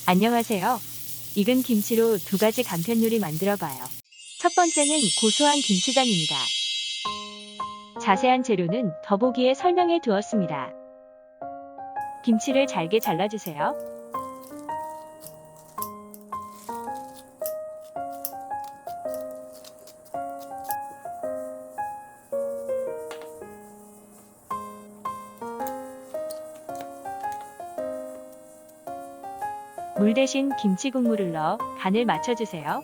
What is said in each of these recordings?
안녕하세요. 익은 김치로 두 가지 간편 요리 만들어봐요. 첫 번째는 고소한 김치전입니다. 자세한 재료는 더보기에 설명해 두었습니다. 김치를 잘게 잘라주세요. 물 대신 김치 국물을 넣어 간을 맞춰주세요.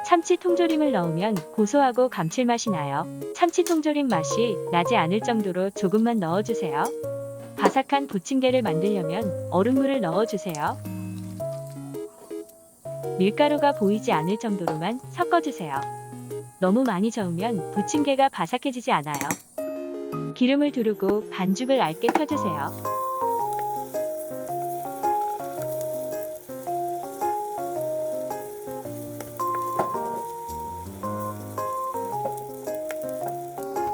참치 통조림을 넣으면 고소하고 감칠맛이 나요. 참치 통조림 맛이 나지 않을 정도로 조금만 넣어주세요. 바삭한 부침개를 만들려면 얼음물을 넣어주세요. 밀가루가 보이지 않을 정도로만 섞어주세요. 너무 많이 저으면 부침개가 바삭해지지 않아요. 기름을 두르고 반죽을 얇게 펴주세요.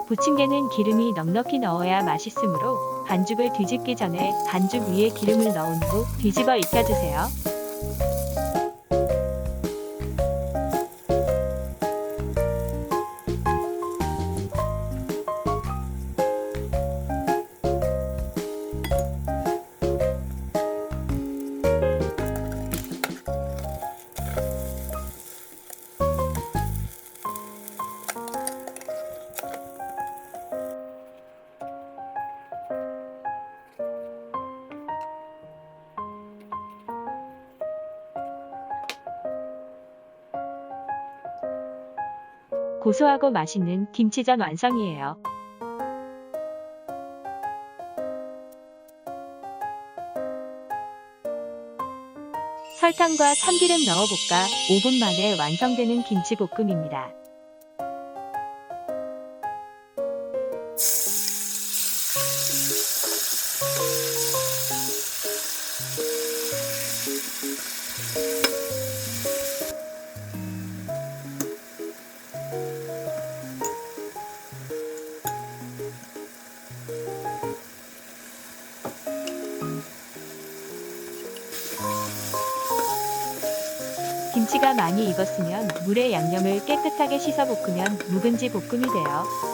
부침개는 기름이 넉넉히 넣어야 맛있으므로 반죽을 뒤집기 전에 반죽 위에 기름을 넣은 후 뒤집어 익혀주세요. 고소하고 맛있는 김치전 완성이에요. 설탕과 참기름 넣어 볶아 5분 만에 완성되는 김치볶음입니다. 김치가 많이 익었으면 물에 양념을 깨끗하게 씻어 볶으면 묵은지 볶음이 돼요.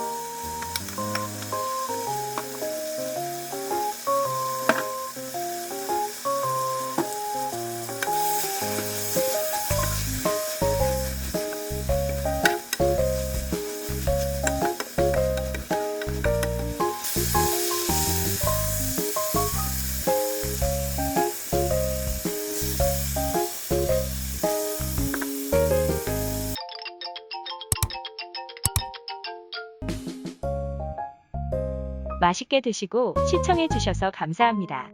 맛있게 드시고 시청해 주셔서 감사합니다.